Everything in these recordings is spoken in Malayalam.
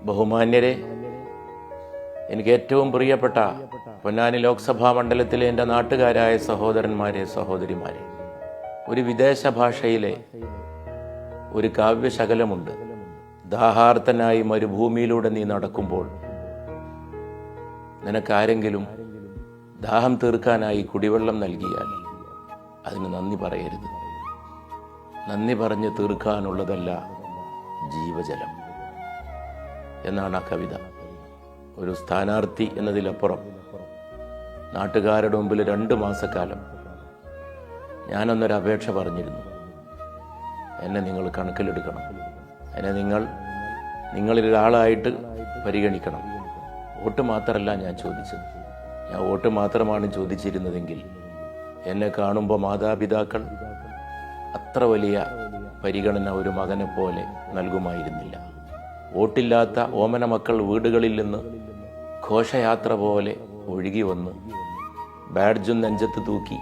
ബഹുമാന്യരെ, എനിക്ക് ഏറ്റവും പ്രിയപ്പെട്ട പൊന്നാനി ലോക്സഭാ മണ്ഡലത്തിലെ എൻ്റെ നാട്ടുകാരായ സഹോദരന്മാരെ, സഹോദരിമാരെ, ഒരു വിദേശ ഭാഷയിലെ ഒരു കാവ്യശകലമുണ്ട്. ദാഹാർത്തനായി മരുഭൂമിയിലൂടെ നീ നടക്കുമ്പോൾ നിനക്കാരെങ്കിലും ദാഹം തീർക്കാനായി കുടിവെള്ളം നൽകിയാൽ അതിന് നന്ദി പറയരുത്. നന്ദി പറഞ്ഞ് തീർക്കാനുള്ളതല്ല ജീവജലം എന്നാണ് ആ കവിത. ഒരു സ്ഥാനാർത്ഥി എന്നതിലപ്പുറം നാട്ടുകാരുടെ മുമ്പിൽ 2 മാസക്കാലം ഞാനൊന്നൊരു അപേക്ഷ പറഞ്ഞിരുന്നു. എന്നെ നിങ്ങൾ കണക്കിലെടുക്കണം, എന്നെ നിങ്ങളിലൊരാളായിട്ട് പരിഗണിക്കണം. വോട്ട് മാത്രമല്ല ഞാൻ ചോദിച്ചത്. ഞാൻ വോട്ട് മാത്രമാണ് ചോദിച്ചിരുന്നതെങ്കിൽ എന്നെ കാണുമ്പോൾ മാതാപിതാക്കൾ അത്ര വലിയ പരിഗണന ഒരു മകനെ പോലെ നൽകുമായിരുന്നില്ല. വോട്ടില്ലാത്ത ഓമന മക്കൾ വീടുകളിൽ നിന്ന് ഘോഷയാത്ര പോലെ ഒഴുകി വന്ന് ബാഡ്ജും നെഞ്ചത്ത് തൂക്കി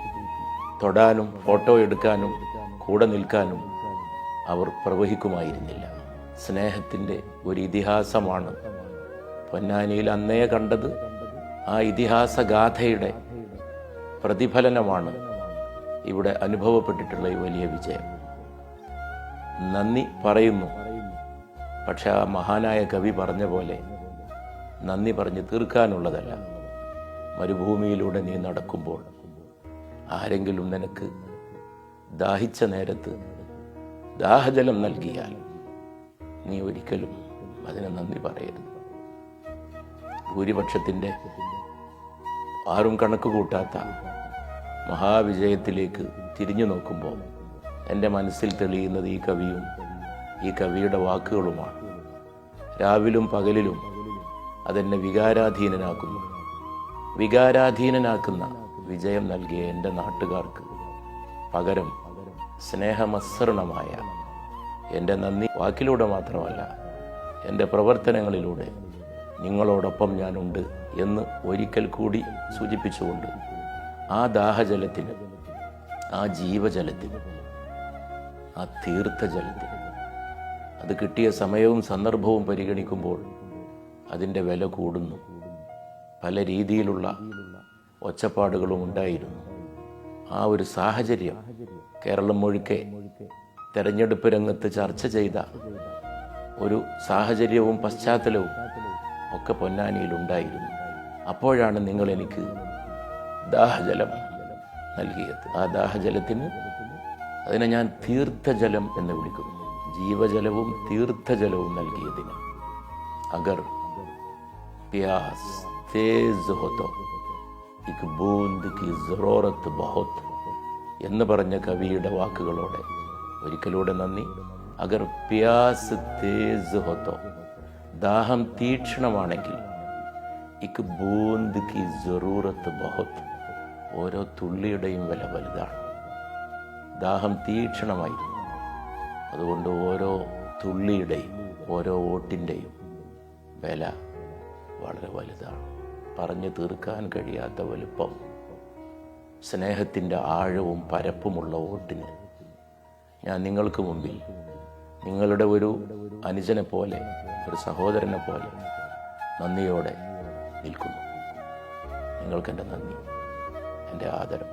തൊടാനും ഫോട്ടോ എടുക്കാനും കൂടെ നിൽക്കാനും അവർ പ്രവഹിക്കുമായിരുന്നില്ല. സ്നേഹത്തിൻ്റെ ഒരു ഇതിഹാസമാണ് പൊന്നാനിയിൽ അന്നേ കണ്ടത്. ആ ഇതിഹാസഗാഥയുടെ പ്രതിഫലനമാണ് ഇവിടെ അനുഭവപ്പെട്ടിട്ടുള്ള ഈ വലിയ വിജയം. നന്ദി പറയുന്നു, പക്ഷെ ആ മഹാനായ കവി പറഞ്ഞ പോലെ നന്ദി പറഞ്ഞ് തീർക്കാനുള്ളതല്ല. മരുഭൂമിയിലൂടെ നീ നടക്കുമ്പോൾ ആരെങ്കിലും നിനക്ക് ദാഹിച്ച നേരത്ത് ദാഹജലം നൽകിയാൽ നീ ഒരിക്കലും അതിന് നന്ദി പറയരുത്. ഭൂരിപക്ഷത്തിൻ്റെ ആരും കണക്ക് കൂട്ടാത്ത മഹാവിജയത്തിലേക്ക് തിരിഞ്ഞു നോക്കുമ്പോൾ എൻ്റെ മനസ്സിൽ തെളിയുന്നത് ഈ കവിയും ഈ കവിയുടെ വാക്കുകളുമാണ്. രാവിലും പകലിലും അതെന്നെ വികാരാധീനനാക്കുന്നു. വികാരാധീനനാക്കുന്ന വിജയം നൽകിയ എൻ്റെ നാട്ടുകാർക്ക് പകരം സ്നേഹമസൃണമായ എൻ്റെ നന്ദി വാക്കിലൂടെ മാത്രമല്ല, എൻ്റെ പ്രവർത്തനങ്ങളിലൂടെ നിങ്ങളോടൊപ്പം ഞാനുണ്ട് എന്ന് ഒരിക്കൽ കൂടി സൂചിപ്പിച്ചുകൊണ്ട് ആ ദാഹജലത്തിന്, ആ ജീവജലത്തിന്, ആ തീർത്ഥജലത്തിന്, അത് കിട്ടിയ സമയവും സന്ദർഭവും പരിഗണിക്കുമ്പോൾ അതിൻ്റെ വില കൂടുന്നു. പല രീതിയിലുള്ള ഒച്ചപ്പാടുകളും ഉണ്ടായിരുന്നു. ആ ഒരു സാഹചര്യം കേരളം മുഴുക്കെ തെരഞ്ഞെടുപ്പ് രംഗത്ത് ചർച്ച ചെയ്ത ഒരു സാഹചര്യവും പശ്ചാത്തലവും ഒക്കെ പൊന്നാനിയിലുണ്ടായിരുന്നു. അപ്പോഴാണ് നിങ്ങൾ എനിക്ക് ദാഹജലം നൽകിയത്. ആ ദാഹജലത്തിന് അതിനെ ഞാൻ തീർത്ഥജലം എന്ന് വിളിക്കുന്നു. ജീവജലവും തീർത്ഥജലവും നൽകിയതിന്. അഗർ പ്യാസ് തേസ് ഹോ ഇക് ബൂന്ദ് കി സറൂറത്ത് ബഹുത് എന്ന് പറഞ്ഞ കവിയുടെ വാക്കുകളോടെ ഒരിക്കലൂടെ നന്ദി. അഗർ പ്യാസ് തേസ് ഹോ, ദാഹം തീക്ഷ്ണമാണെങ്കിൽ, ഇക് ബൂന്ദ് കി സറൂറത്ത് ബഹുത്, ഓരോ തുള്ളിയുടെയും വില വലുതാണ്. ദാഹം തീക്ഷ്ണമായിരുന്നു. അതുകൊണ്ട് ഓരോ തുള്ളിയുടെയും ഓരോ വോട്ടിൻ്റെയും വില വളരെ വലുതാണ്. പറഞ്ഞു തീർക്കാൻ കഴിയാത്ത വലുപ്പം. സ്നേഹത്തിൻ്റെ ആഴവും പരപ്പുമുള്ള വോട്ടിന് ഞാൻ നിങ്ങൾക്ക് മുമ്പിൽ നിങ്ങളുടെ ഒരു അനുജനെ പോലെ, ഒരു സഹോദരനെ പോലെ നന്ദിയോടെ നിൽക്കുന്നു. നിങ്ങൾക്കെൻ്റെ നന്ദി, എൻ്റെ ആദരം,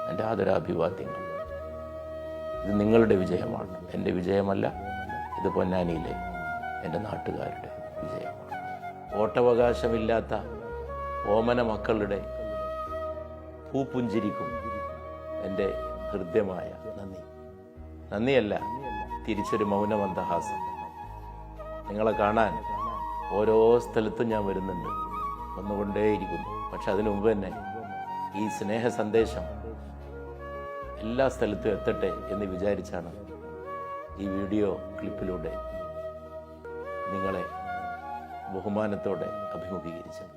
എൻ്റെ ആദരാഭിവാദ്യങ്ങൾ. ഇത് നിങ്ങളുടെ വിജയമാണ്, എൻ്റെ വിജയമല്ല. ഇത് പൊന്നാനിയിലെ എൻ്റെ നാട്ടുകാരുടെ വിജയമാണ്. വോട്ടവകാശമില്ലാത്ത ഓമന മക്കളുടെ പൂപ്പുഞ്ചിരിക്കും എൻ്റെ ഹൃദ്യമായ നന്ദി. നന്ദിയല്ല, തിരിച്ചൊരു മൗനമന്ദഹാസം. നിങ്ങളെ കാണാൻ ഓരോ സ്ഥലത്തും ഞാൻ വരുന്നുണ്ട്, വന്നുകൊണ്ടേയിരിക്കുന്നു. പക്ഷെ അതിനു മുമ്പ് തന്നെ ഈ സ്നേഹ സന്ദേശം എല്ലാ സ്ഥലത്തും എത്തട്ടെ എന്ന് വിചാരിച്ചാണ് ഈ വീഡിയോ ക്ലിപ്പിലൂടെ നിങ്ങളെ ബഹുമാനത്തോടെ അഭിമുഖീകരിച്ചത്.